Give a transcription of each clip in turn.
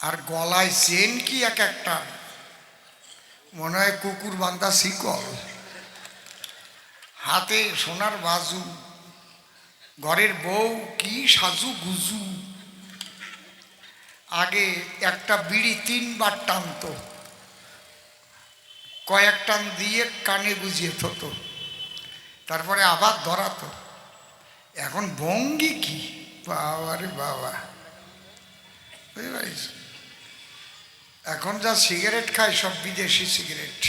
আর গলায় চেন কি এক একটা, মনে হয় কুকুর বান্ধা শিকল, হাতে সোনার বাজু, ঘরের বউ কি সাজু গুজু। আগে একটা বিড়ি 3বার টানতো, কয়েক টান দিয়ে কানে গুজিয়ে থতো, তারপরে আবার ধরাতো। এখন ভঙ্গি কি, বাবারে বাবা, বুঝতে পারিস? এখন যা সিগারেট খায় সব বিদেশি সিগারেট।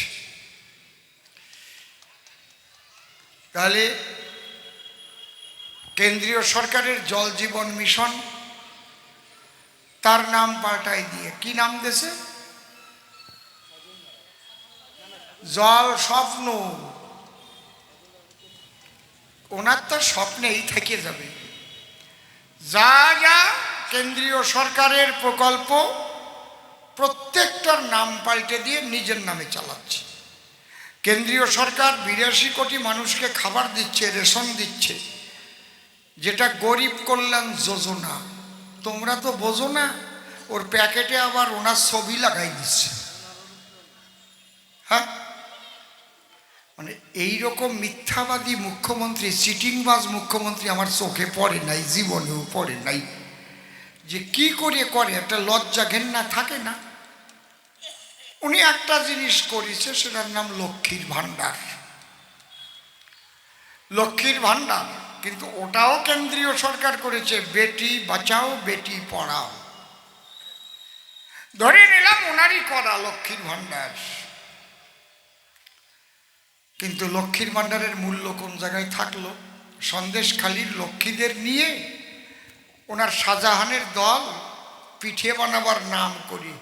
তাহলে কেন্দ্রীয় সরকারের জল জীবন মিশন তার নাম পাল্টাই দিয়ে কি নাম দিয়েছে? জল স্বপ্ন। ওনার তো স্বপ্নেই থেকে যাবে। যা যা কেন্দ্রীয় সরকারের প্রকল্প প্রত্যেকটার নাম পাল্টে দিয়ে নিজের নামে চালাচ্ছে। কেন্দ্রীয় সরকার 82 কোটি মানুষকে খাবার দিচ্ছে, রেশন দিচ্ছে, যেটা গরিব কল্যাণ যোজনা। তোমরা তো বোঝো না, ওর প্যাকেটে আবার ওনার ছবি লাগাই দিচ্ছে। হ্যাঁ, মানে এইরকম মিথ্যাবাদী মুখ্যমন্ত্রী, চিটিংবাজ মুখ্যমন্ত্রী আমার চোখে পড়ে নাই, জীবনেও পড়ে নাই। যে কি করে করে, একটা লজ্জা ঘেন্না থাকে না? উনি একটা জিনিস করেছে, সেটার নাম লক্ষ্মীর ভাণ্ডার। লক্ষ্মীর ভাণ্ডার, কিন্তু ওটাও কেন্দ্রীয় সরকার করেছে। বেটি বাঁচাও বেটি পড়াও, ধরে নিলাম ওনারই করা লক্ষ্মীর ভাণ্ডার। কিন্তু লক্ষ্মীর ভাণ্ডারের মূল্য কোন জায়গায় থাকলো? সন্দেশখালির লক্ষ্মীদের নিয়ে ওনার শাহজাহানের দল পিঠে বানাবার নাম করে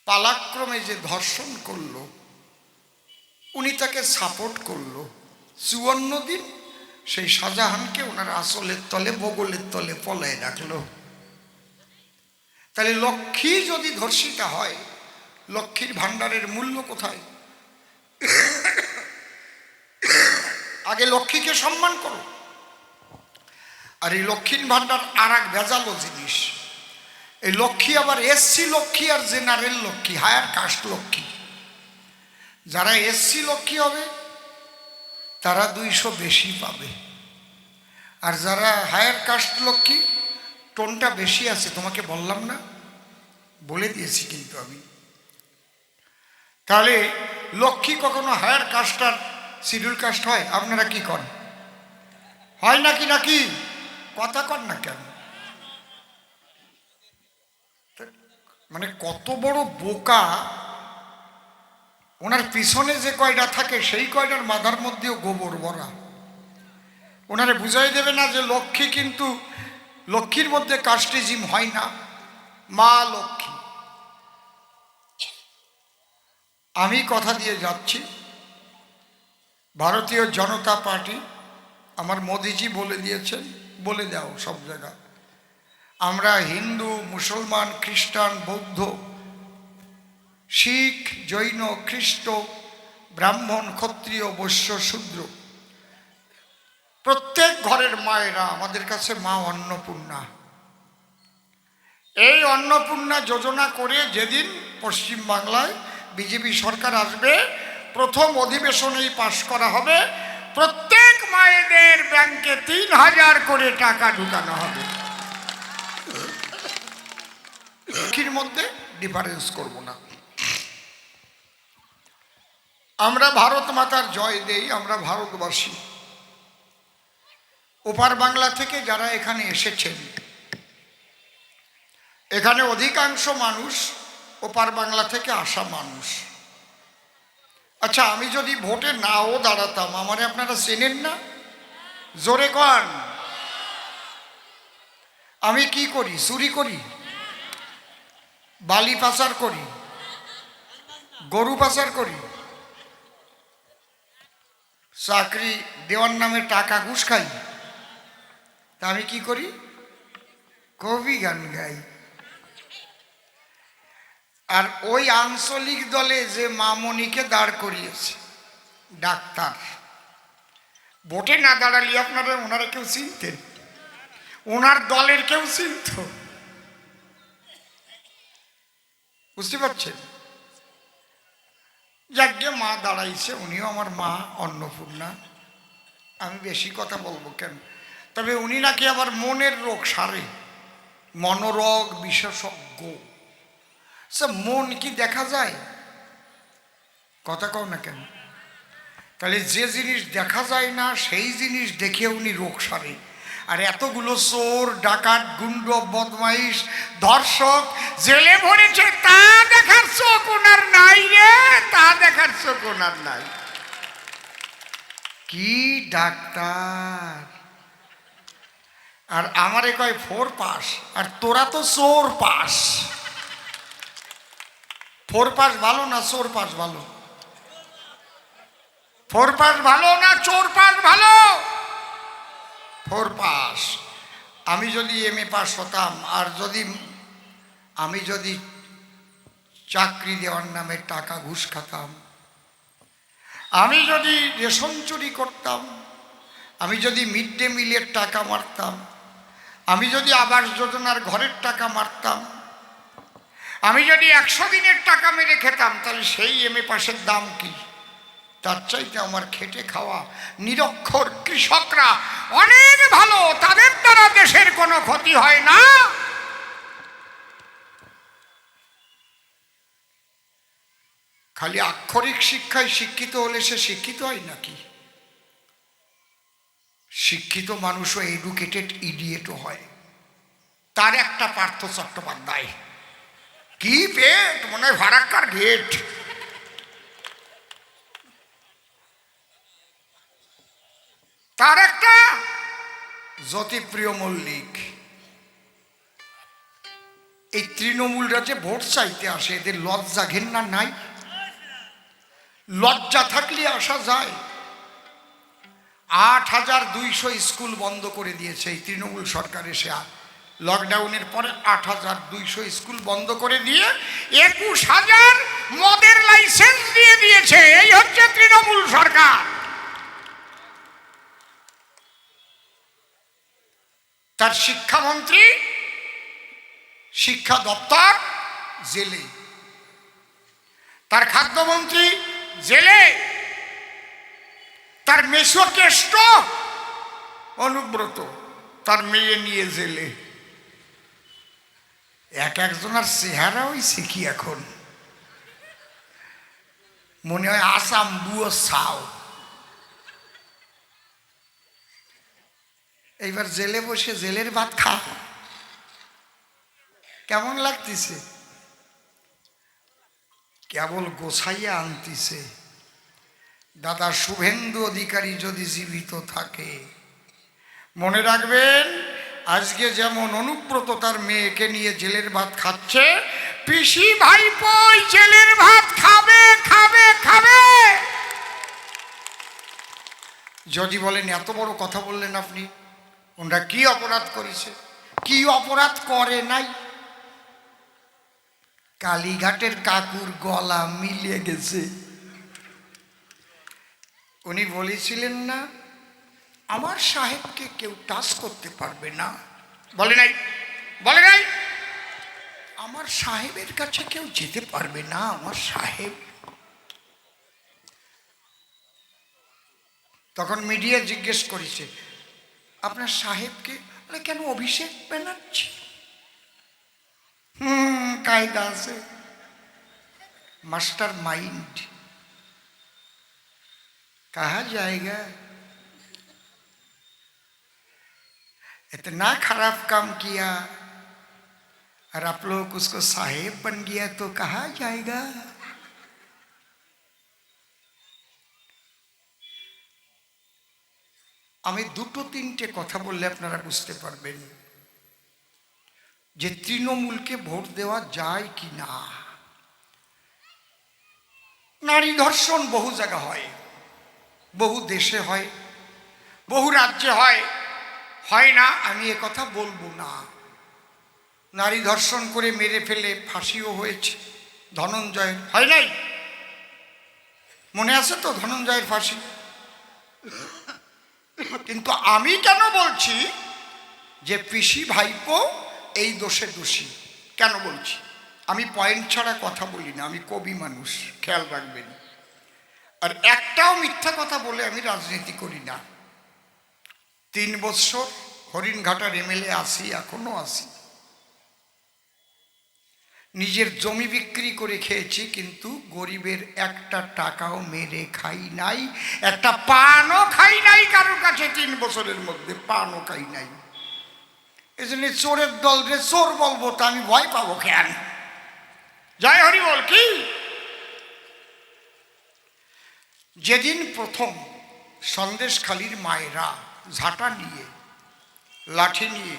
পালাক্রমে যে ধর্ষণ করলো, উনি তাকে সাপোর্ট করলো। 54 দিন সেই শাহজাহানকে ওনার আসলের তলে, বগলের তলে পলায় রাখলো। তাহলে লক্ষ্মী যদি ধর্ষিতা হয়, লক্ষ্মীর ভাণ্ডারের মূল্য কোথায়? আগে লক্ষ্মীকে সম্মান করো। আর এই লক্ষ্মীর ভাণ্ডার আর এক ভেজালো জিনিস। এই লক্ষ্মী আবার এসসি লক্ষ্মী আর general Lakshmi, higher caste Lakshmi. যারা এসসি লক্ষ্মী হবে তারা 200 বেশি পাবে, আর যারা হায়ার কাস্ট লক্ষ্মী, টোনটা বেশি আছে, তোমাকে বললাম না, বলে দিয়েছি কিন্তু আমি। তাহলে লক্ষ্মী কখনো হায়ার কাস্ট আর শিডিউল কাস্ট হয়? আপনারা কি করেন? হয় নাকি? নাকি কথা কর না কেন? মানে কত বড় বোকা! ওনার পিছনে যে কয়টা থাকে সেই কয়টার মাথার মধ্যেও গোবর ভরা। ওনারে বুঝাই দেবে না যে লক্ষ্মী, কিন্তু লক্ষ্মীর মধ্যে কাস্টিজম হয় না, মা লক্ষ্মী। আমি কথা দিয়ে যাচ্ছি, ভারতীয় জনতা পার্টি, আমার মোদিজি বলে দিয়েছেন, বলে দাও সব জায়গা, আমরা হিন্দু, মুসলমান, খ্রিস্টান, বৌদ্ধ, শিখ, জৈন, খ্রিস্ট, ব্রাহ্মণ, ক্ষত্রিয়, বৈশ্য, শূদ্র, প্রত্যেক ঘরের মায়েরা আমাদের কাছে মা অন্নপূর্ণা। এই অন্নপূর্ণা যোজনা করে যেদিন পশ্চিমবাংলায় বিজেপি সরকার আসবে, প্রথম অধিবেশনেই পাশ করা হবে, প্রত্যেক মায়েদের ব্যাংকে 3000 করে টাকা ঢুকানো হবে। লক্ষ্মীর মধ্যে ডিফারেন্স করব না। আমরা ভারত মাতার জয় দেই, আমরা ভারতবাসী। ওপার বাংলা থেকে যারা এখানে এসেছেন, এখানে অধিকাংশ মানুষ ওপার বাংলা থেকে আসা মানুষ। আচ্ছা, আমি যদি ভোটে নাও দাঁড়াতাম, আমারে আপনারা চেনেন না? জোরে কন। আমি কি করি? চুরি করি, বালি পাচার করি, গরু পাচার করি, চাকরি দেওয়ার নামে টাকা ঘুষ খাই। তা আমি কি করি? কবি গান গাই। আর ওই আঞ্চলিক দলে যে মামনিকে দাঁড় করিয়েছে ডাক্তার, ভোটে না দাঁড়ালে আপনারা ওনারা কেউ চিনতেন? ওনার দলের কেউ চিনত? বুঝতে পারছেন? যাকে মা দাঁড়াইছে, উনিও আমার মা অন্নপূর্ণা। আমি বেশি কথা বলবো কেন? তবে উনি নাকি আবার মনের রোগ সারে, মনোরোগ বিশেষজ্ঞ। সে মন কি দেখা যায়? কথা কও না কেন? তাহলে যে জিনিস দেখা যায় না সেই জিনিস দেখে উনি রোগ সারে। আর এতগুলো চোর, ডাকাত, গুন্ড, বদমাইশ, ধর্ষক জেলে ভরেছে, তা দেখার চোখ ওনার নাই রে, তা দেখার চোখ ওনার নাই। কি ডাক্তার! আর আমারে কয় 4 পাস, আর তোরা তো চোর পাস। 4 পাস ভালো না চোর পাস ভালো? 4 পাস ভালো না চোর পাস ভালো? 4 পাস। আমি যদি MA পাস হতাম, আর আমি যদি চাকরি দেওয়ার নামে টাকা ঘুষ খাতাম, আমি যদি রেশন চুরি করতাম, আমি যদি মিড ডে মিলের টাকা মারতাম, আমি যদি আবাস যোজনার ঘরের টাকা মারতাম, আমি যদি 100 দিনের টাকা মেরে খেতাম, তাহলে সেই MA পাসের দাম কি? তার চাইতে আমার খেটে খাওয়া নিরক্ষর কৃষকরা অনেক ভালো, তাদের দ্বারা দেশের কোনো ক্ষতি হয় না। খালি আক্ষরিক শিক্ষায় শিক্ষিত হলে সে শিক্ষিত হয় নাকি? শিক্ষিত মানুষও এডুকেটেড ইডিয়েটও হয়। তার একটা পার্থ চট্টোপাধ্যায়, কি পেট, মনে হয় ফারাক্কার গেট। তার একটা জ্যোতিপ্রিয় মল্লিক। এই তৃণমূলরা যে ভোট চাইতে আসে, এদের লজ্জা ঘেন্না নাই? লজ্জা থাকলে আসা যায়। 8200 স্কুল বন্ধ করে দিয়েছে এই তৃণমূল সরকার এসে। লকডাউনের পরে 8200 স্কুল বন্ধ করে দিয়ে 21000 মদের লাইসেন্স দিয়ে দিয়েছে। এই হচ্ছে তৃণমূল সরকার। তার শিক্ষামন্ত্রী, শিক্ষা দপ্তর জেলে, তার খাদ্যমন্ত্রী জেলে, তার মেসোকেষ্ট অনুব্রত তার মেয়ে নিয়ে জেলে। একজনের চেহারা হইছে কি এখন, মনে হয় আসাম বুয়ো সাও। এইবার জেলে বসে জেলের ভাত খা, কেমন লাগতেছে? কেবল গোছাইয়া আনতিছে। দাদা শুভেন্দু অধিকারী যদি জীবিত থাকে, মনে রাখবেন, আজকে যেমন অনুব্রত তার মেয়েকে নিয়ে জেলের ভাত খাচ্ছে, পিসি ভাইপোই জেলের ভাত খাবে খাবে খাবে। যদি বলেন এত বড় কথা বললেন আপনি, ওনারা কি অপরাধ করেছে? কি অপরাধ করে নাই? কালীঘাটের কাকুর গলা মিলিয়ে গেছে। উনি বলেছিলেন না, আমার সাহেবকে কেউ টাচ করতে পারবে না। বলে নাই? বলে নাই? আমার সাহেবের কাছে কেউ যেতে পারবে না, আমার সাহেব। তখন মিডিয়া জিজ্ঞেস করেছে, আপনার সাহেবকে? কেন অভিষেক ব্যানার্জি? কায়দা আছে, মাস্টার माइंड। कहा जाएगा इतना खराब काम किया और आप लोग उसको साहेब बन गया तो कहा जाएगा। আমি দুটো তিনটে কথা বললে আপনারা বুঝতে পারবেন যে তৃণমূলকে ভোট দেওয়া যায় কি না। নারী ধর্ষণ বহু জায়গা হয়, বহু দেশে হয়, বহু রাজ্যে হয়। হয় না আমি এ কথা বলবো না। নারী ধর্ষণ করে মেরে ফেলে ফাঁসিও হয়েছে ধনঞ্জয়ের, হয় নাই? মনে আছে তো ধনঞ্জয়ের ফাঁসি? কিন্তু আমি কেন বলছি যে পিসি ভাইপো এই দোষে দোষী? কেন বলছি? আমি পয়েন্ট ছাড়া কথা বলি না, আমি কবি মানুষ, খেয়াল রাখবেন। আর একটাও মিথ্যা কথা বলে আমি রাজনীতি করি না। 3 বছর হরিণঘাটার এমএলএ আছি, এখনো আছি। নিজের জমি বিক্রি করে খেয়েছি, কিন্তু গরিবের একটা টাকাও মেরে খাই নাই, একটা পানও খাই নাই কারোর কাছে। 3 বছরের মধ্যে পানও খাই নাই। এই জন্য চোরের দল রে চোর বলবো তা আমি ভয় পাবো কেন? জয় হরি বল কি? যেদিন প্রথম সন্দেশখালির মায়েরা ঝাঁটা নিয়ে, লাঠি নিয়ে,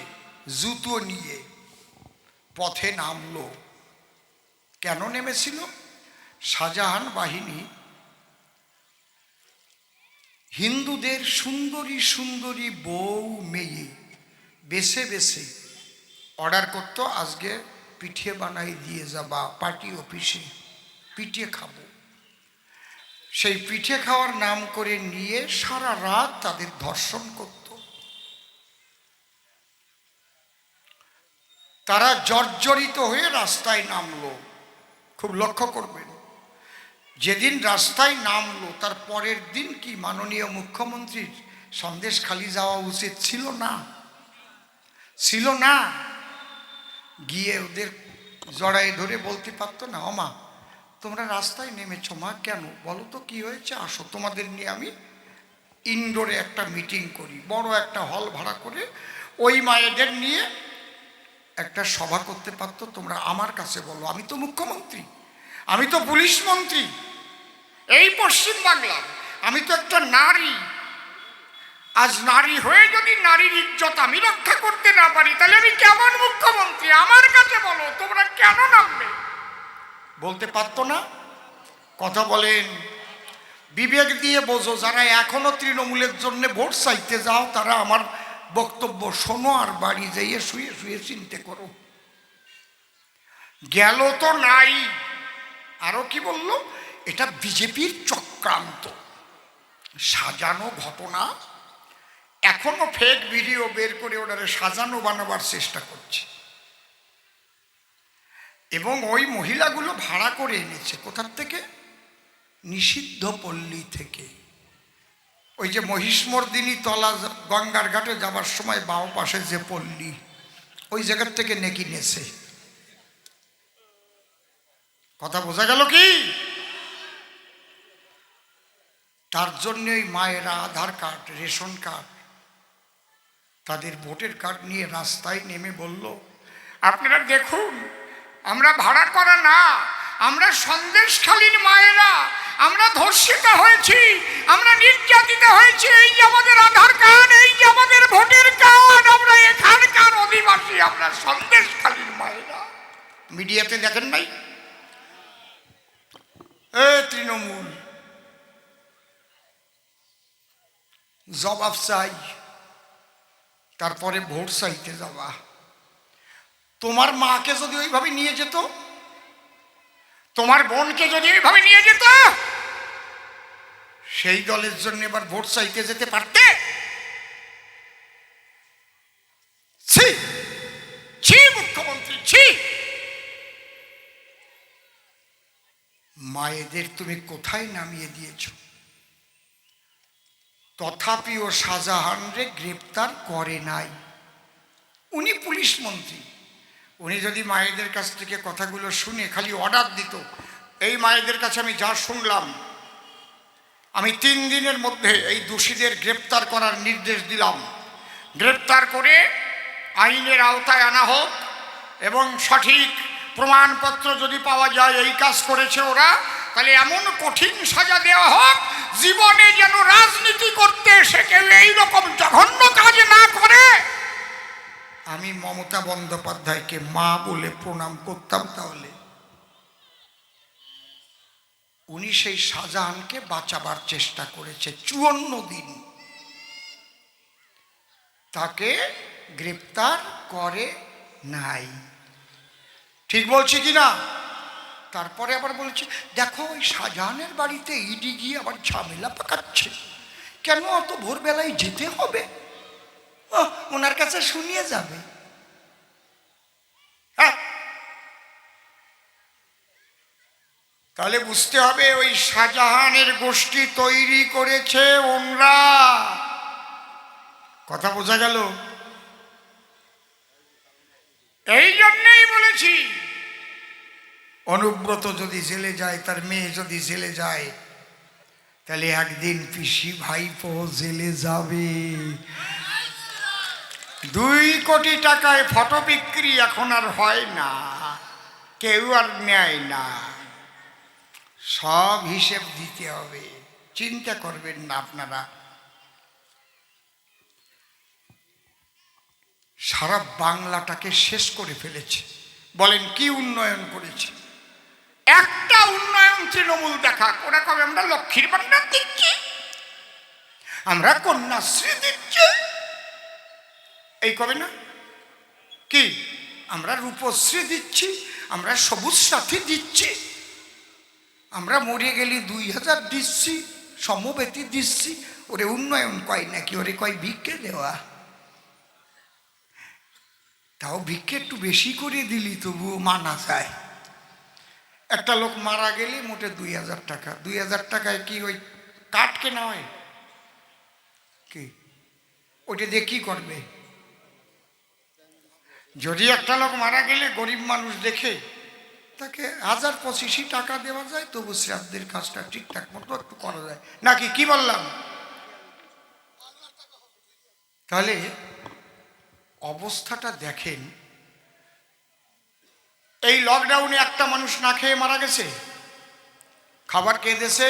জুতো নিয়ে পথে নামলো, কেন নেমেছিল? শাহজাহান বাহিনী হিন্দুদের সুন্দরী সুন্দরী বউ মেয়ে বেছে বেছে অর্ডার করতো, আজকে পিঠে বানাই দিয়ে যাবা পার্টি অফিসে, পিঠে খাবো। সেই পিঠে খাওয়ার নাম করে নিয়ে সারা রাত তাদের ধর্ষণ করত। তারা জর্জরিত হয়ে রাস্তায় নামলো। খুব লক্ষ্য করবেন, যেদিন রাস্তায় নামলো তার পরের দিন কি মাননীয় মুখ্যমন্ত্রীর সন্দেশখালি যাওয়া উচিত ছিল না? ছিল না? গিয়ে ওদের জড়াই ধরে বলতে পারতো না, ওমা তোমরা রাস্তায় নেমেছো মা, কেন বলো তো কি হয়েছে, আসো তোমাদের নিয়ে আমি ইনডোরে একটা মিটিং করি। বড় একটা হল ভাড়া করে ওই মায়েদের নিয়ে একটা সভা করতে পারতো। তোমরা আমার কাছে বলো, আমি তো মুখ্যমন্ত্রী, আমি তো পুলিশ মন্ত্রী এই পশ্চিম বাংলা, আমি তো একটা নারী। আজ নারী হয়ে যদি নারীর ইজ্জত আমি রক্ষা করতে না পারি, তাহলে আমি কেমন মুখ্যমন্ত্রী? আমার কাছে বলো, তোমরা কেন নামবে? বলতে পারতো না? কথা বলেন, বিবেক দিয়ে বোঝো। যারা এখনো তৃণমূলের জন্য ভোট চাইতে যাও, তারা আমার বক্তব্য শোনো আর বাড়ি যাইয়ে শুয়ে শুয়ে চিন্তা করো। গেল তো নাই। আরো কি বলল? এটা বিজেপির চক্রান্ত, সাজানো ঘটনা। এখনো ফেক ভিডিও বের করে ওনারা সাজানো বানাবার চেষ্টা করছে। এবং ওই মহিলাগুলো ভাড়া করে এনেছে কোথার থেকে? নিষিদ্ধ পল্লী থেকে। ওই যে মহিষমর্দিনী তলা গঙ্গার ঘাটে যাবার সময় বাও পাশে যে পল্লী, ওই জায়গার থেকে নেকি নেছে। কথা বোঝা গেল কি? তার জন্য ওই মায়েরা আধার কার্ড, রেশন কার্ড, তাদের ভোটের কার্ড নিয়ে রাস্তায় নেমে বলল, আপনারা দেখুন, আমরা ভাড়া করা না, আমরা সন্দেশখালির মায়েরা, আমরা ধর্ষিত হয়েছি, আমরা নির্যাতিত হয়েছি, এই যে আমাদের আধার কার্ড, এই যে আমাদের ভোটের কার্ড, আমরা এখানকার অধিবাসী, আমরা সন্দেশখালির মায়েরা। মিডিয়াতে দেখেন নাই? তৃণমূল জবাব চাই, তারপরে ভোট চাইতে যাবা। তোমার মাকে যদি ওইভাবে নিয়ে যেত, তোমার বোনকে যদি ওইভাবে নিয়ে যেত, সেই দলের জন্য এবার ভোট চাইতে যেতে পারতে? ছি ছি মুখ্যমন্ত্রী, ছি। মায়েদের তুমি কোথায় নামিয়ে দিয়েছ? তথাপিও শাহজাহানরে গ্রেপ্তার করে নাই। উনি পুলিশ মন্ত্রী, উনি যদি মায়েদের কাছ থেকে কথাগুলো শুনে খালি অর্ডার দিত, এই মায়েদের কাছে আমি যা শুনলাম, আমি 3 দিনের মধ্যে এই দোষীদের গ্রেপ্তার করার নির্দেশ দিলাম, গ্রেপ্তার করে আইনের আওতায় আনা হোক, এবং সঠিক প্রমাণপত্র যদি পাওয়া যায় এই কাজ করেছে ওরা, তাহলে এমন কঠিন সাজা দেওয়া হোক, জীবনে যেন রাজনীতি করতে এসে কেউ এইরকম জঘন্য কাজ না করে। আমি মমতা বন্দ্যোপাধ্যায়কে মা বলে প্রণাম করতাম। তাহলে উনি সেই শাহজাহানকে বাঁচাবার চেষ্টা করেছে 54 দিন, তাকে গ্রেপ্তার করে নাই। ঠিক বলছি কি না? তারপরে আবার বলছে, দেখো ওই শাহজাহানের বাড়িতে ইডি গিয়ে আবার ঝামেলা পাকাচ্ছে, কেন অত ভোরবেলায় যেতে হবে? ওনার কাছে শুনিয়ে যাবে। হ্যাঁ, তাহলে বুঝতে হবে ওই শাহজাহানের গোষ্ঠী তৈরি করেছে ওনরা। কথা বোঝা গেল? এই জন্যই বলেছি অনুব্রত যদি জেলে যায়, তার মেয়ে যদি জেলে যায়, তাহলে একদিন পিসি ভাইপো জেলে যাবে। 2 কোটি টাকায় ফটো বিক্রি এখন আর হয় না, কেউ আর নেয় না, সব হিসেব দিতে হবে। চিন্তা করবেন না আপনারা। সারা বাংলাটাকে শেষ করে ফেলেছে। বলেন কি উন্নয়ন করেছে? একটা উন্নয়ন তৃণমূল দেখা। ওরা কবে আমরা লক্ষ্মীর ভান্ডার দিচ্ছি, আমরা কন্যাশ্রী দিচ্ছি, এই কবে না কি আমরা রূপশ্রী দিচ্ছি, আমরা সবুজ সাথী দিচ্ছি, আমরা মরে গেলে 2000 দিচ্ছি, সমবেতি দিচ্ছি। ওরে উন্নয়ন কয় নাকি, ওরে কয় ভিক্ষে দেওয়া। তাও ভিক্ষে একটু বেশি করে দিলি তবুও মানা যায়। একটা লোক মারা গেলে মোটে 2000 টাকা। 2000 টাকায় কি ওই কাঠ কেনা হয় কি? ওইটা দিয়ে কি করবে? যদি একটা লোক মারা গেলে গরিব মানুষ দেখে তাকে 1025 টাকা দেওয়া যায়, তবু শ্রাদ্ধের কাজটা ঠিকঠাক মতো একটু করা যায় নাকি? কি বললাম? তাহলে অবস্থাটা দেখেন। এই লকডাউনে একটা মানুষ না খেয়ে মারা গেছে। খাবার কে দিয়েছে?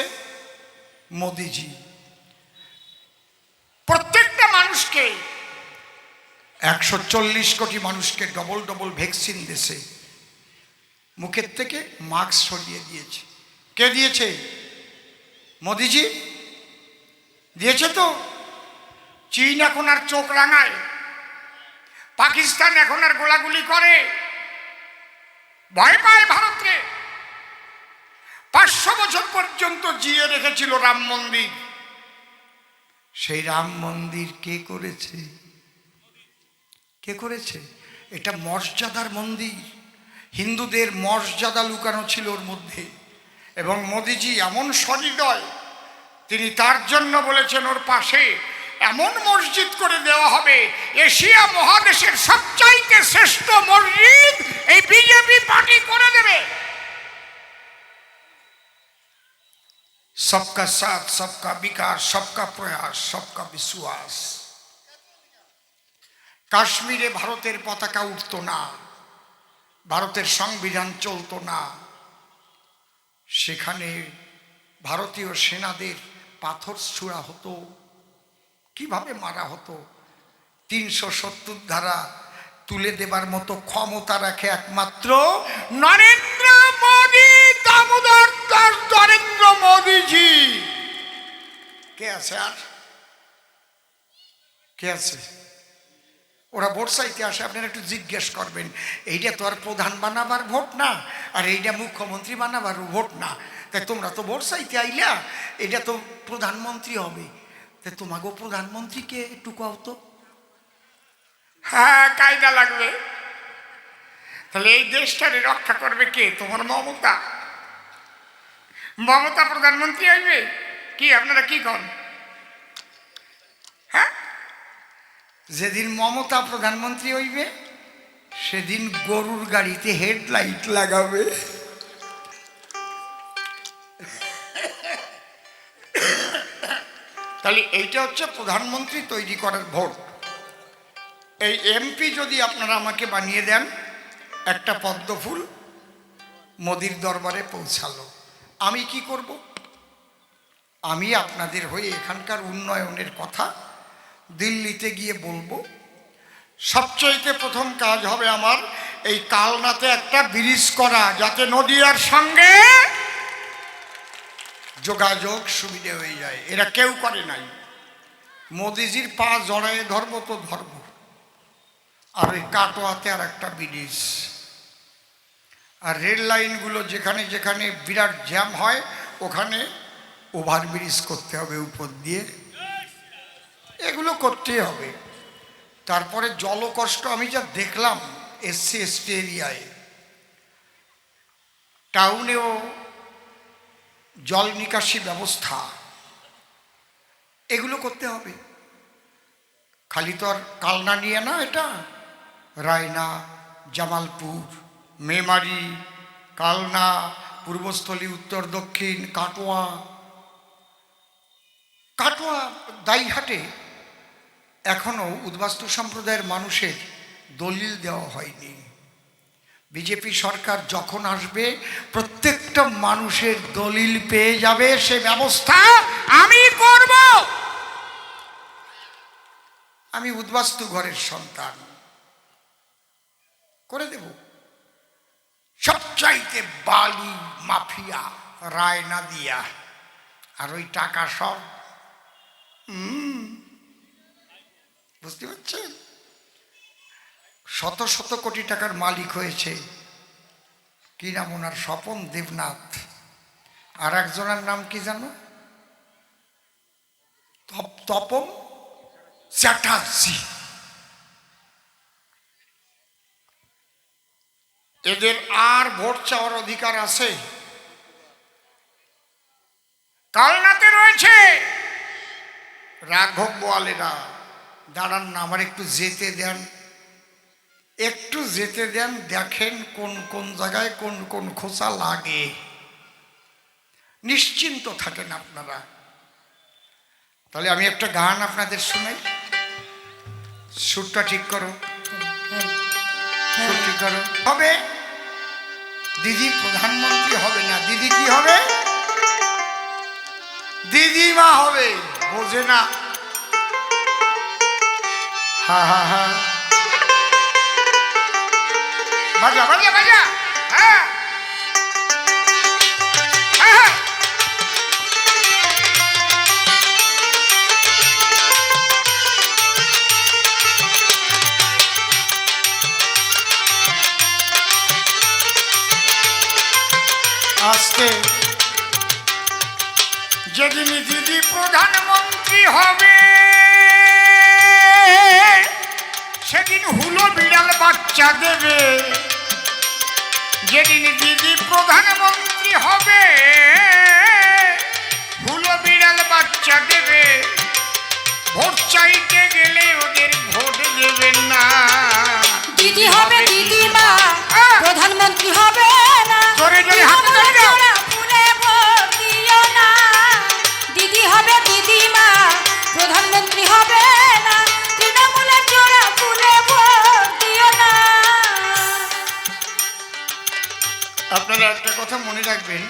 মোদিজি। প্রত্যেকটা মানুষকে 140 কোটি মানুষকে ডবল ডবল ভ্যাকসিন দিয়েছে। মুখের থেকে মাস্ক সরিয়ে দিয়েছে। কে দিয়েছে? মোদিজি দিয়েছে। তো চীন এখন আর চোখ রাঙায়, পাকিস্তান এখন আর গোলাগুলি করে, ভয় পায় ভারতকে। 500 বছর পর্যন্ত জিয়ে রেখেছিল রাম মন্দির। সেই রাম মন্দির কে করেছে? কে করেছে? এটা মর্যাদার মন্দির। হিন্দুদের মর্যাদা লুকানো ছিল ওর মধ্যে। এবং মোদিজি এমন সহৃদয়, তিনি তার জন্য বলেছেন ওর পাশে এমন মসজিদ করে দেওয়া হবে, এশিয়া মহাদেশের সবচাইতে শ্রেষ্ঠ মসজিদ এই বিজেপি পার্টি করে দেবে। সবকা সাথ, সবকা বিকাশ, সবকা প্রয়াস, সবকা বিশ্বাস। কাশ্মীরে ভারতের পতাকা উঠত না, ভারতের সংবিধান চলত না, সেখানে ভারতীয় সেনাদের পাথর ছোড়া হতো। কিভাবে মারা হতো? 370 ধারা তুলে দেবার মতো ক্ষমতা রাখে একমাত্র নরেন্দ্র মোদী, দামোদর দাস নরেন্দ্র মোদীজি। কে আছে? আর কে আছে? ওরা ভোট চাইতে আসে, আপনারা একটু জিজ্ঞেস করবেন। এইটা তো আর প্রধান বানাবার ভোট না, আর এইটা মুখ্যমন্ত্রী বানাবার ভোট না। তাই তোমরা তো ভোট চাইতে আইলা, এটা তো প্রধানমন্ত্রী হবে। তাই তোমাকেও প্রধানমন্ত্রীকে একটু কও তো। হ্যাঁ, কায়দা লাগবে। তাহলে এই দেশটারে রক্ষা করবে কে? তোমার মমতা। মমতা প্রধানমন্ত্রী আসবে কি? আপনারা কি করেন? হ্যাঁ, যেদিন মমতা প্রধানমন্ত্রী হইবে সেদিন গরুর গাড়িতে হেডলাইট লাগাবে। তাহলে এইটা হচ্ছে প্রধানমন্ত্রী তৈরি করার ভোট। এই এমপি যদি আপনারা আমাকে বানিয়ে দেন, একটা পদ্ম ফুল মোদির দরবারে পৌঁছালো, আমি কি করব? আমি আপনাদের হয়ে এখানকার উন্নয়নের কথা দিল্লিতে গিয়ে বলবো। সবচাইতে প্রথম কাজ হবে আমার এই কালনাতে একটা ব্রিজ করা, যাতে নদীয়ার সঙ্গে যোগাযোগ সুবিধে হয়ে যায়। এরা কেউ করে নাই। মোদিজির পা জড়ায় ধরবো তো ধরবো। আর ওই কাটোয়াতে আর একটা ব্রিজ, আর রেল লাইনগুলো যেখানে যেখানে বিরাট জ্যাম হয় ওখানে ওভারব্রিজ করতে হবে উপর দিয়ে, এগুলো করতেই হবে। তারপরে জলকষ্ট আমি যা দেখলাম SC ST এরিয়ায়, টাউনেও জল নিকাশি ব্যবস্থা, এগুলো করতে হবে। খালি তো আর কালনা নিয়ে না, এটা রায়না, জামালপুর, মেমারি, কালনা, পূর্বস্থলী, উত্তর দক্ষিণ, কাটোয়া, দাইহাটে এখনো উদ্বাস্তু সম্প্রদায়ের মানুষের দলিল দেওয়া হয়নি। বিজেপি সরকার যখন আসবে প্রত্যেকটা মানুষের দলিল পেয়ে যাবে, সে ব্যবস্থা আমি করব। আমি উদ্বাস্তু ঘরের সন্তান, করে দেব। সবচাইতে বালি মাফিয়া রায়না দিয়া, আর ওই টাকা সব বুঝতে পারছেন, শত শত কোটি টাকার মালিক হয়েছে। কি নাম ওনার? স্বপন দেবনাথ। আর একজনের নাম কি জানো? তপন চ্যাটার্জি। এদের আর ভোট চাওয়ার অধিকার আছে? কালনাতে রয়েছে রাঘব বোয়ালেরা। দাঁড়ান না, আমার একটু যেতে দেন, একটু যেতে দেন, দেখেন কোন কোন জায়গায় কোন কোন খোঁচা লাগে। নিশ্চিন্ত থাকেন আপনারা। তাহলে আমি একটা গান আপনাদের শুনাই। সুরটা ঠিক করো, সুর ঠিক করো। হবে দিদি প্রধানমন্ত্রী হবে না, দিদি কি হবে? দিদিমা হবে। বোঝে না। হা হা হা, বাজা বাজা বাজা। হ্যাঁ হ্যাঁ, আজকে যেদিন দিদি প্রধানমন্ত্রী হবে সেদিন হুলো বিড়াল বাচ্চা দেবে। যেদিন দিদি প্রধানমন্ত্রী হবে হুলো বিড়াল বাচ্চা দেবে। ভোট চাইতে গেলে ওদের ভোট দেবেন না। দিদি হবে দিদিমা, প্রধানমন্ত্রী হবে না। জোরে জোরে হাত দাও। ফুলে ভোট দিও না। দিদি হবে দিদিমা, প্রধানমন্ত্রী হবে না। তৃণমূলের জোড়া ফুলে ভোট দিও না। আপনারা একটা কথা মনে রাখবেন,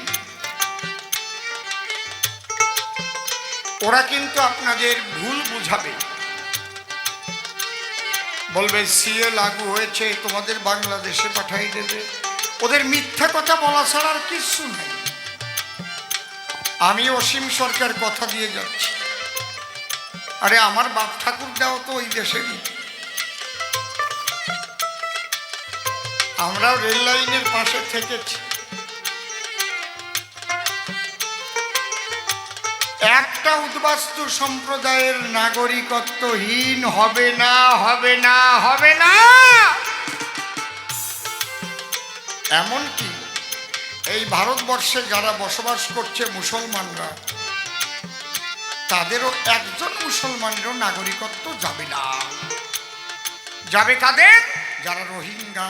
ওরা কিন্তু আপনাদের ভুল বুঝাবে। বলবে সিএ লাগু হয়েছে, তোমাদের বাংলাদেশে পাঠাই দেবে। ওদের মিথ্যা কথা বলা ছাড়া আর কিছু নাই। আমি অসীম সরকার কথা দিয়ে যাচ্ছি। আরে আমার বাপ ঠাকুর দেওয়া তো ওই দেশেরই। আমরাও রেল লাইনের পাশে থেকেছি। একটা উদ্বাস্তু সম্প্রদায়ের নাগরিকত্বহীন হবে না, হবে না, হবে না। এমনকি এই ভারতবর্ষে যারা বসবাস করছে মুসলমানরা, তাদেরও একজন মুসলমানেরও নাগরিকত্ব যাবে না। যাবে কাদের? যারা রোহিঙ্গা,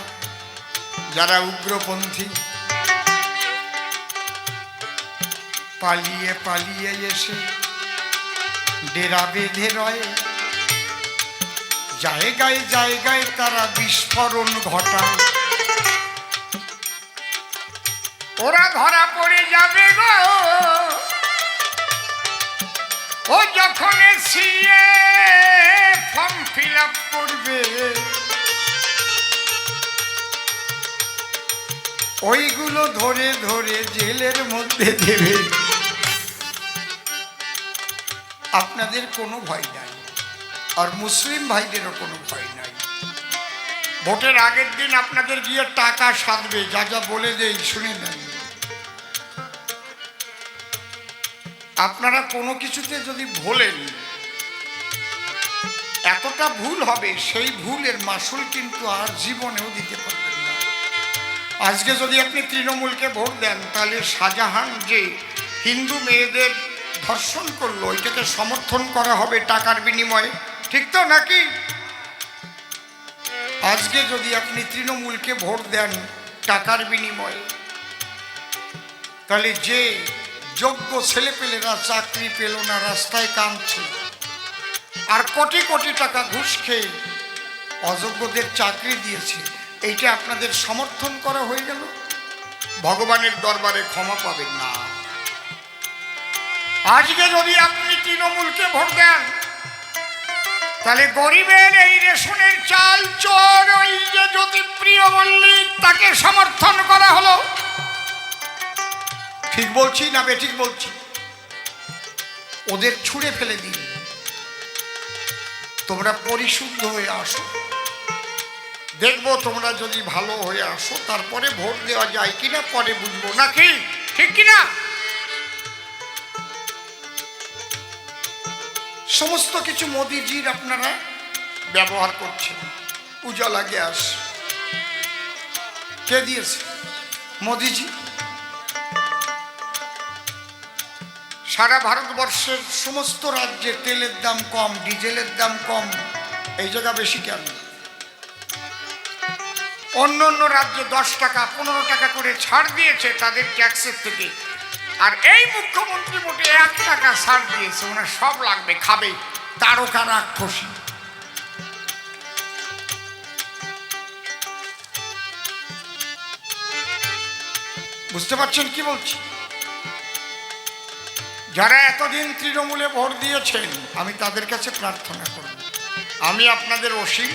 যারা উগ্রপন্থী, পালিয়ে পালিয়ে এসে ডেরা বেঁধে রয়ে। জায়গায় জায়গায় তারা বিস্ফোরণ ঘটায়। ওরা ধরা পড়ে যাবে গো। ও যখন সিএ ফর্ম ফিল আপ করবে, ওইগুলো ধরে ধরে জেলের মধ্যে দেবে। আপনাদের কোনো ভয় নাই, আর মুসলিম ভাইদেরও কোনো ভয় নাই। ভোটের আগের দিন আপনাদের গিয়ে টাকা সাধবে, যা যা বলে দেই শুনে নেন। আপনারা কোনো কিছুতে যদি ভোলেন, এতটা ভুল হবে, সেই ভুলের মাসুল কিন্তু আর জীবনেও দিতে পারবেন না। আজকে যদি আপনি তৃণমূলকে ভোট দেন, তাহলে শাহজাহান যে হিন্দু মেয়েদের ধর্ষণ করলো, এটাকে সমর্থন করা হবে টাকার বিনিময়ে, ঠিক তো নাকি? আজকে যদি আপনি তৃণমূলকে ভোট দেন টাকার বিনিময়ে, তাহলে যে যোগ্য ছেলেপেলেরা চাকরি পেল না, রাস্তায় কাঁদছে, আর কোটি কোটি টাকা ঘুষ খেয়ে অযোগ্যদের চাকরি দিয়েছে, এইটা আপনাদের সমর্থন করা হয়ে গেল। ভগবানের দরবারে ক্ষমা পাবেন না। আজকে যদি আপনি তৃণমূলকে ভোট দেন, তাহলে গরিবের এই রেশনের চাল চোর ওই যে জ্যোতিপ্রিয় মল্লিক, তাকে সমর্থন করা হলো। ঠিক বলছি না বেঠিক বলছি? ওদের ছুঁড়ে ফেলে দিন, তোমরা পরিশুদ্ধ হয়ে আসো, দেখবো তোমরা যদি ভালো হয়ে আসো তারপরে ভোট দেওয়া যায় কিনা পরে বুঝবো, নাকি ঠিক কিনা? সমস্ত কিছু মোদিজির আপনারা ব্যবহার করছেন। উজালা গ্যাস কে দিয়েছে? মোদিজি। সারা ভারতবর্ষের সমস্ত রাজ্যে তেলের দাম কম, ডিজেলের দাম কম, এই জায়গা বেশি কেন? অন্য অন্য রাজ্যে 10 টাকা 15 টাকা করে ছাড় দিয়েছে তাদের ট্যাক্সের থেকে, আর এই মুখ্যমন্ত্রী মোটে 1 টাকা ছাড় দিয়েছে। ওনার সব লাগবে, খাবে, তারকা রাক্ষসী। বুঝতে পারছেন কি বলছি? যারা এতদিন তৃণমূলে ভোট দিয়েছেন, আমি তাদের কাছে প্রার্থনা করব, আমি আপনাদের অসীম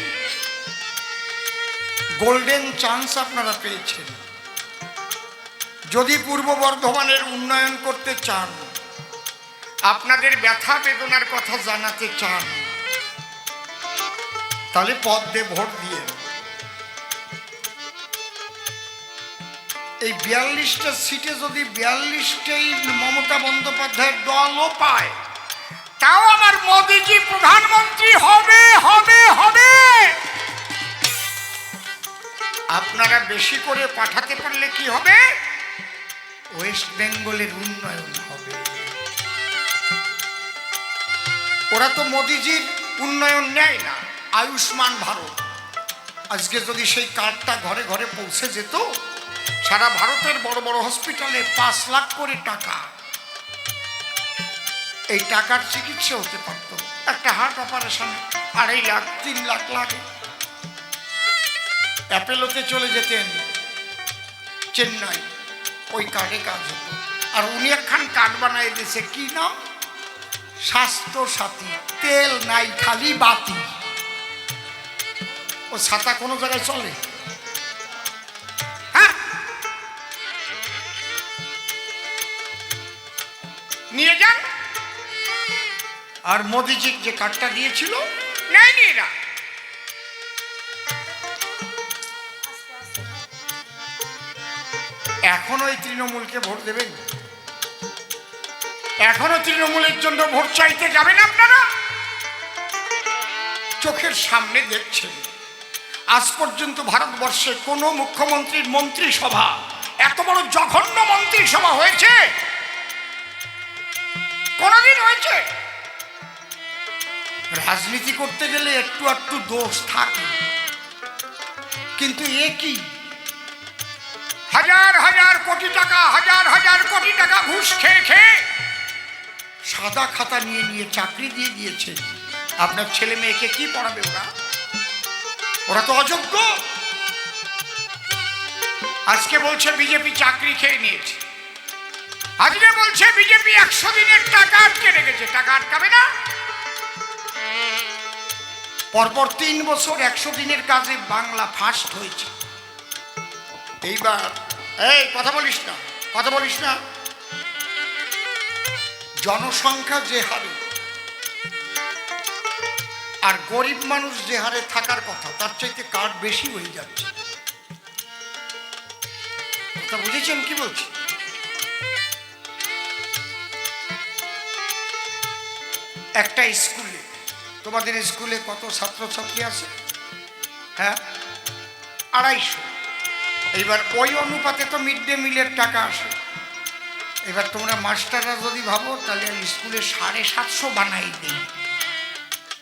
গোল্ডেন চান্স আপনারা পেয়েছেন। যদি পূর্ব বর্ধমানের উন্নয়ন করতে চান, আপনাদের ব্যথা বেদনার কথা জানাতে চান, তাহলে পদ দিয়ে ভোট দিয়ে এই 42টা সিটে যদি 42টাই মমতা বন্দ্যোপাধ্যায়ের দলও পায়, তাও আমার মোদিজি প্রধানমন্ত্রী হবে হবে হবে। আপনারা বেশি করে পাঠাতে পারলে কি হবে? ওয়েস্ট বেঙ্গলের উন্নয়ন হবে। ওরা তো মোদিজির উন্নয়ন নেয় না, আয়ুষ্মান ভারত। আজকে যদি সেই কার্ডটা ঘরে ঘরে পৌঁছে যেত, সারা ভারতের বড় বড় হসপিটালে 5 লাখ করে টাকা, এই টাকার চিকিৎসা হতে পারত। একটা হার্ট অপারেশন 2.5 লাখ 3 লাখ লাগে। অ্যাপেলোতে চলে যেতেন চেন্নাই, ওই কার্ডে কাজ হতো। আর উনি একখান কার্ড বানাই দিয়েছে, কি নাম? স্বাস্থ্য সাথী। তেল নাই, খালি বাতি। ও ছাতা কোনো জায়গায় চলে? হ্যাঁ, নিয়ে যান। আর মোদিজি যে কার্ডটা দিয়েছিল নেয়নি এরা। এখনো এই তৃণমূলকে ভোট দেবেন? এখনো তৃণমূলের জন্য ভোট চাইতে যাবেন আপনারা? চোখের সামনে দেখছেন, আজ পর্যন্ত ভারতবর্ষে কোনো মুখ্যমন্ত্রীর মন্ত্রিসভা, এত বড় জঘন্য মন্ত্রিসভা হয়েছে? কোনদিন হয়েছে? রাজনীতি করতে গেলে একটু একটু দোষ থাকে, কিন্তু এ কি? হাজার হাজার কোটি টাকা, হাজার হাজার কোটি টাকা ঘুষ খেয়ে খেয়ে সাদা খাতা নিয়ে নিয়ে চাকরি দিয়ে দিয়েছে। আপনার ছেলে মেয়েকে কি পড়াবে ওরা? ওরা তো অযোগ্য। আজকে বলছে বিজেপি চাকরি খেয়ে নিয়েছে, আজকে বলছে বিজেপি 100 দিনের টাকা আটকে রেখেছে। টাকা আটকাবে না? পরপর 3 বছর 100 দিনের কাজে বাংলা ফার্স্ট হয়েছে। এইবার এই কথা বলিস না, কথা বলিস না। জনসংখ্যা যে হারে আর গরিব মানুষ যে হারে থাকার কথা, তার চাইতে কার্ড বেশি হয়ে যাচ্ছে। কথা বুঝেছেন কি বলছি? একটা স্কুলে, তোমাদের স্কুলে কত ছাত্রছাত্রী আছে? হ্যাঁ, 250। এইবার ওই অনুপাতে তো মিড ডে মিলের টাকা আসে। এবার তোমরা মাস্টাররা যদি ভাবো তাহলে আমি স্কুলে 750 বানাই দিই,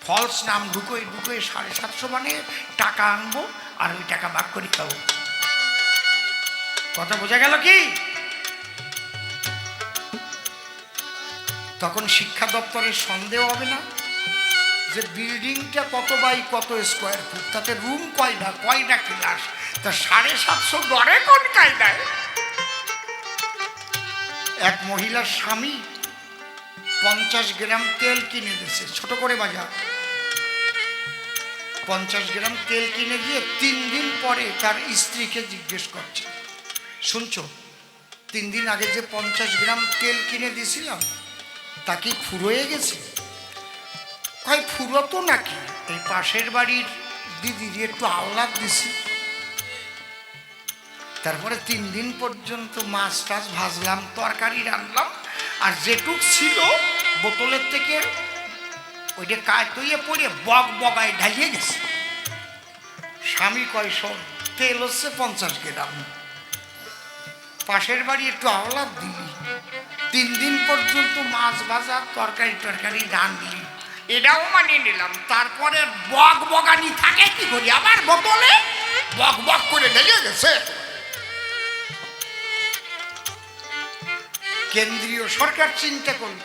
ফলস নাম ঢুকোই 750 বানিয়ে টাকা আনবো আর ওই টাকা ভাগ করে খাবো। কথা বোঝা গেল কি? তখন শিক্ষা দপ্তরের সন্দেহ হবে না যে বিল্ডিংটা কত বাই কত স্কোয়ার ফুট, তাতে রুম কয়টা ক্লাস, তা 750 গড়ে কোন কায়দায়? এক মহিলার স্বামী 50 গ্রাম তেল কিনে দিয়েছে, ছোট করে বাজার, 50 গ্রাম তেল কিনে দিয়ে 3 দিন পরে তার স্ত্রীকে জিজ্ঞেস করছে, শুনছো 3 দিন আগে যে 50 গ্রাম তেল কিনে দিয়েছিলাম তা কি ফুরোয়ে গেছে? কয় ফুরতো নাকি, এই পাশের বাড়ির দিদির একটু আহ্লাদ দিছি। তারপরে 3 দিন পর্যন্ত মাছ টাছ ভাজলাম, তরকারি রান্নাম, আর যেটুক ছিল বোতলের থেকে ওইটা কাটইয়ে পড়ে বগায় ঢালিয়ে গেছে। স্বামী কয় শোন, তেল হচ্ছে 50 গ্রাম, পাশের বাড়ি একটু আহ্লাদ দিলি, 3 দিন পর্যন্ত মাছ ভাজা তরকারি রান্নলি, এটাও মানিয়ে নিলাম, তারপরে বগানি থাকে কি করি, আবার বোতলে বক করে ঢেলিয়ে গেছে। কেন্দ্রীয় সরকার চিন্তা করল,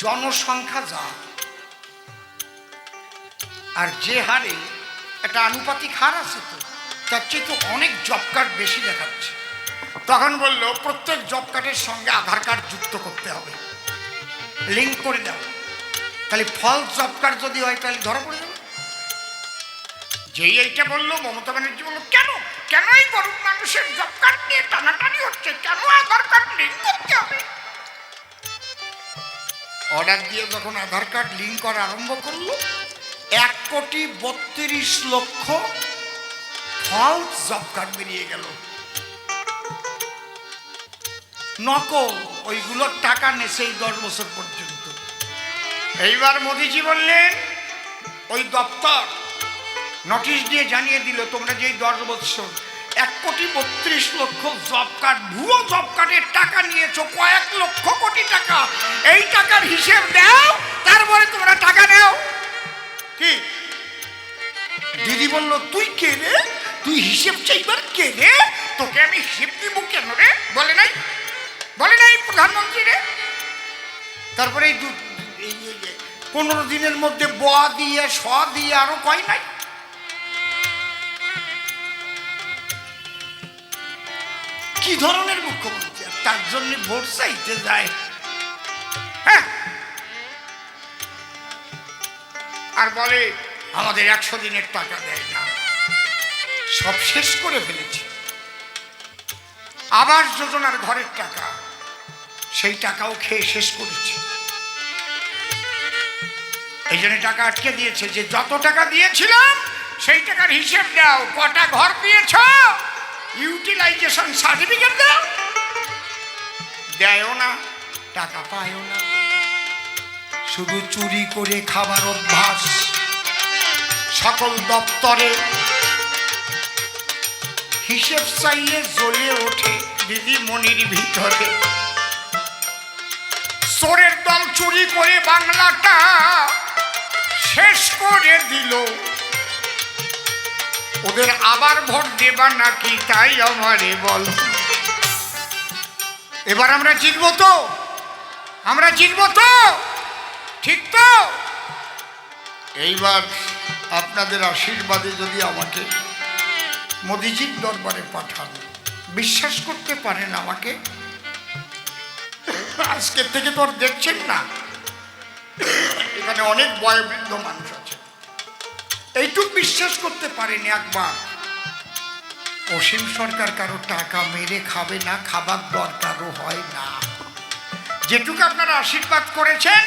জনসংখ্যা যা আর যে হারে একটা আনুপাতিক হার আছে, তো তার চেয়ে তো অনেক জব কার্ড বেশি দেখাচ্ছে। তখন বলল প্রত্যেক জব কার্ডের সঙ্গে আধার কার্ড যুক্ত করতে হবে, লিঙ্ক করে দাও, তাহলে ফলস জব কার্ড যদি হয় তাহলে ধরা পড়ে যাবে। যেই এইটা বললো, মমতা ব্যানার্জি বললো কেন এই গরিব মানুষের জব কার্ড নিয়ে টানাটানি হচ্ছে, কেন আধার কার্ড লিঙ্ক করতে হবে? অর্ডার দিয়ে যখন আধার কার্ড লিঙ্ক করা আরম্ভ করলো, 1,32,00,000 ফলস জব কার্ড বেরিয়ে গেল, নকল, ওইগুলোর টাকা নেছে এই 10 বছর পর্যন্ত। এইবার মোদিজি বললেন, ওই দপ্তর নোটিশ দিয়ে জানিয়ে দিল, তোমরা যে 10 বছর 1,32,00,000 জব কার্ড, ভুয়ো জব কার্ডের টাকা নিয়েছো, কয়েক লক্ষ কোটি টাকা, এই টাকার হিসেব দাও, তারপরে তোমরা টাকা নাও। কি দিদি বলল, তুই কে রে, তুই হিসেব চাইবার কে রে, তোকে আমি হিসেব দিব কেন রে? বলে নাই প্রধানমন্ত্রী রে। তারপরে এই 15 দিনের মধ্যে ব দিয়ে স দিয়ে আরো কয় নাই। কি ধরনের মুখ্যমন্ত্রী, তার জন্য ভোট চাইতে যায়, হ্যাঁ, আর বলে আমাদের 100 দিনের টাকা দেয় না, সব শেষ করে ফেলেছে। আবাস যোজনার ঘরের টাকা, সেই টাকাও খেয়ে শেষ করেছে। এই জন্য টাকা আটকে দিয়েছে, যে যত টাকা দিয়েছিলাম সেই টাকার হিসেব দাও, কটা ঘর দিয়েছ, ইউটিলাইজেশন সার্টিফিকেট দাও, দেয়ও না, টাকা পায়ও না, শুধু চুরি করে খাবার অভ্যাস। সকল দপ্তরে হিসেব চাইলে জ্বলে ওঠে দিদিমণির ভিতরে। চোরের দল চুরি করে বাংলাটা শেষ করে দিল, ওদের আবার ভোট দেবা নাকি তাই আমারে বল। এবার আমরা জিতবো তো, ঠিক তো? এইবার আপনাদের আশীর্বাদে যদি আমাকে মোদিজির দরবারে পাঠান, বিশ্বাস করতে পারেন আমাকে, আজকের থেকে তো আর দেখছেন না, এখানে অনেক বয়োবৃদ্ধ মানুষ আছে, এইটুক বিশ্বাস করতে পারেনি একবার, অসীম সরকার কারো টাকা মেরে খাবে না, খাবার দরকারও হয় না। যেটুকু আপনারা আশীর্বাদ করেছেন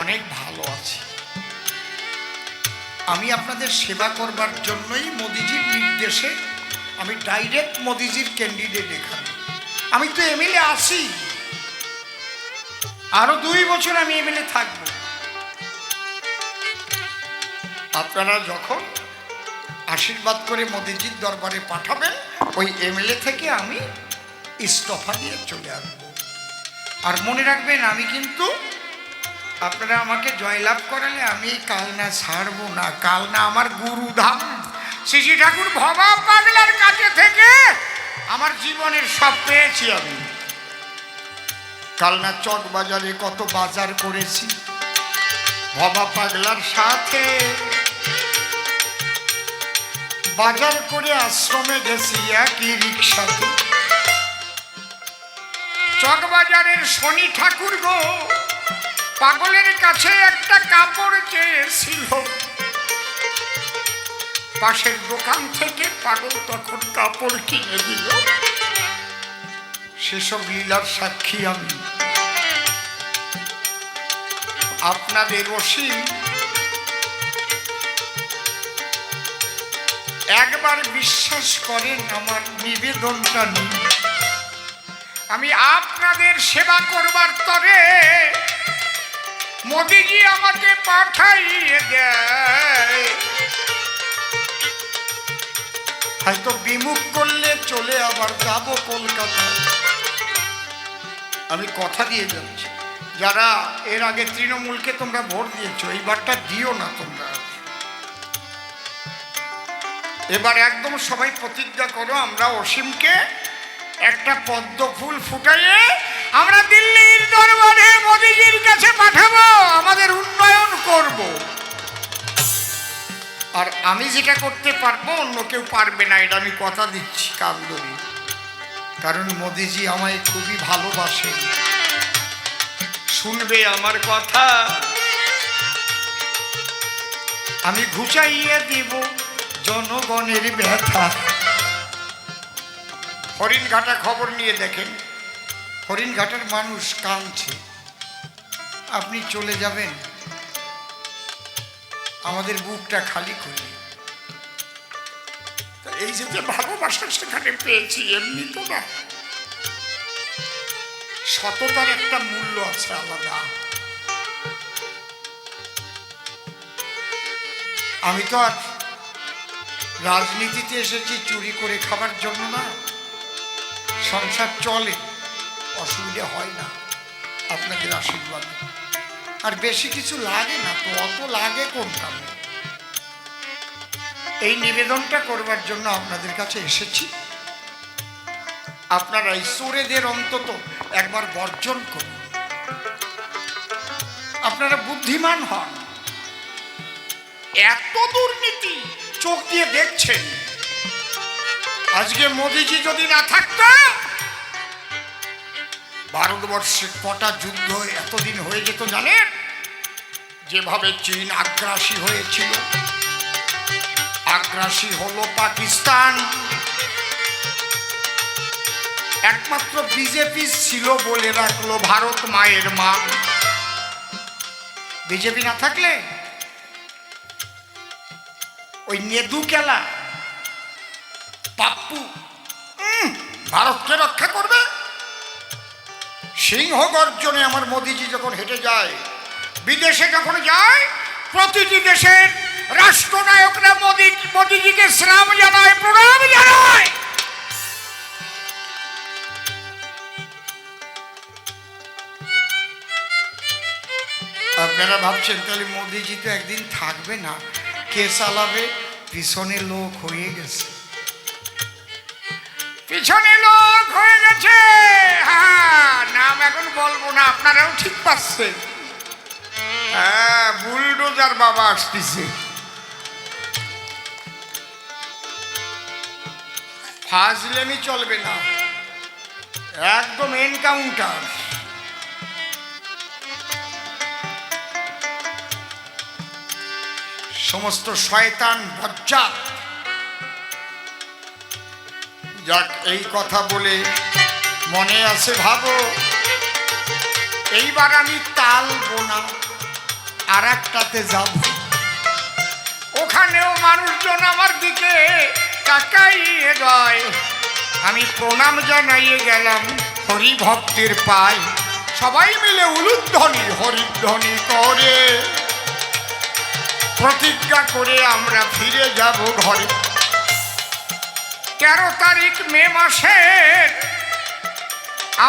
অনেক ভালো আছে। আমি আপনাদের সেবা করবার জন্যই মোদিজির নির্দেশে আমি ডাইরেক্ট মোদিজির ক্যান্ডিডেট এখানে। আমি তো এমএলএ আছি, আরো 2 বছর আমি এমএলএ থাকবো। আপনারা যখন আশীর্বাদ করে মোদিজির দরবারে পাঠাবেন, ওই এমএলএ থেকে আমি ইস্তফা দিয়ে চলে আসবো। আর মনে রাখবেন, আমি কিন্তু আপনারা আমাকে জয়লাভ করালে আমি কালনা ছাড়বো না। কালনা আমার গুরুধাম। শ্রী শ্রী ঠাকুর ভবা পাগলার কাছে থেকে আমার জীবনের সব পেয়েছি আমি। কালনা চক বাজারে কত বাজার করেছি ভবা পাগলার সাথে। বাজার করে আশ্রমে গেছি একই রিক্সাতে। চক বাজারের শনি ঠাকুর গো পাগলের কাছে একটা কাপড় চেয়েছিল। পাশের দোকান থেকে পাগল তখন কাপড় কিনে দিল। সেসব লীলার সাক্ষী আমি। আপনাদের অসীম একবার বিশ্বাস করেন আমার নিবেদনটা নিন। আমি আপনাদের সেবা করবার তরে মোদিজি আমাকে পাঠাইয়ে দেয়। হয়তো বিমুখ করলে চলে আবার যাব কলকাতায়। আমি কথা দিয়ে যাচ্ছি, যারা এর আগে তৃণমূলকে তোমরা ভোট দিয়েছো, এইবারটা দিও না তোমরা। এবার একদম সবাই প্রতিজ্ঞা করো, আমরা অসীমকে একটা পদ্ম ফুল ফুটাইয়ে আমরা দিল্লির দরবারে মোদিজির কাছে পাঠাবো, আমাদের উন্নয়ন করব। আর আমি যেটা করতে পারবো অন্য কেউ পারবে না, এটা আমি কথা দিচ্ছি কান ধরে। কারণ মোদিজি আমায় খুবই ভালোবাসেন, শুনবে আমার কথা। আমি ঘুচাইয়ে দিব জনগণের ব্যথা। হরিণঘাটা খবর নিয়ে দেখেন, হরিণঘাটার মানুষ কাঁদছে। আপনি চলে যাবেন, আমাদের বুকটা খালি করে। এই যে ভালোবাসা সেখানে পেয়েছি, এমনি তো না। সততার একটা মূল্য আছে আলাদা। আমি তো আর রাজনীতিতে এসেছি চুরি করে খাবার জন্য না। সংসার চলে, অসুবিধা হয় না আপনাদের আশীর্বাদে। আর বেশি কিছু লাগে না তো, অত লাগে কোন কারণে। এই নিবেদনটা করবার জন্য আপনাদের কাছে এসেছি। আপনারা এই চোরেদের অন্তত একবার বর্জন করুন। আপনারা বুদ্ধিমান হন। এত দুর্নীতি চোখ দিয়ে দেখছেন। আজকে মোদিজি যদি না থাকতো, ভারতবর্ষে কটা যুদ্ধ এতদিন হয়ে যেত জানেন? যেভাবে চীন আগ্রাসী হয়েছিল, আগ্রাসী হলো পাকিস্তান। একমাত্র বিজেপি ছিল বলে রাখলো ভারত মায়ের মা। বিজেপি না থাকলে ওই নেদু কেলা পাপ্পু ভারতকে রক্ষা করবে? সিংহ গর্জনে আমার মোদিজি যখন হেঁটে যায়, বিদেশে যখন যায়, প্রতিটি দেশের রাষ্ট্রনায়করা মোদিজিকে সালাম জানায়, প্রণাম জানায়। আপনারা ভাবছেন তাহলে মোদিজি তো একদিন থাকবে না, কে চালাবে? পিছনে লোক হয়ে গেছে, পিছনে লোক হয়ে গেছে। হ্যাঁ, নাম এখন বলবো না, আপনারাও ঠিক পাচ্ছেন। হ্যাঁ, বুলডোজার বাবা আসতেছে। ফাজলেমি চলবে না, একদম এনকাউন্টার। সমস্ত শয়তান বজ্জাত। যাক, এই কথা বলে মনে আছে, ভাবো এইবার আমি টালবো না, আর একটাতে যাব। ওখানেও মানুষজন আমার দিকে তাকাইয়ে যায়। আমি প্রণাম জানাইয়ে গেলাম হরি ভক্তের পায়। সবাই মিলে উলুধ্বনি হরিধ্বনি করে প্রতিজ্ঞা করে আমরা ফিরে যাব ঘরে। 13 তারিখ মে মাসের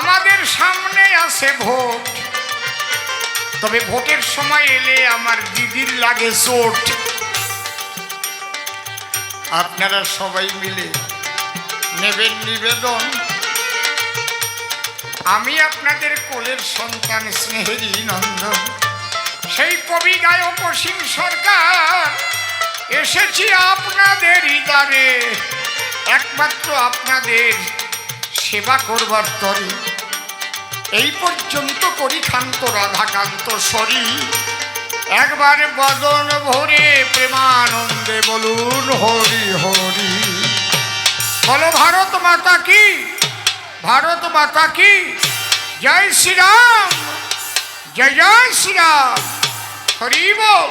আমাদের সামনে আছে ভোট, তবে ভোটের সময় এলে আমার দিদির লাগে চোট। আপনারা সবাই মিলে নেবেন নিবেদন, আমি আপনাদের কোলের সন্তান স্নেহেরই নন্দন, সেই কবি গায়ক অসীম সরকার এসেছি আপনাদেরই দ্বারে, একমাত্র আপনাদের সেবা করবার তরে। এই পর্যন্ত করি ক্ষান্ত রাধাকান্ত সরি, একবার বদন ভরে প্রেমানন্দে বলুন হরি হরি। বলো ভারত মাতা কি, ভারত মাতা কি, জয় শ্রীরাম, জয় জয় শ্রীরাম, হরি বল।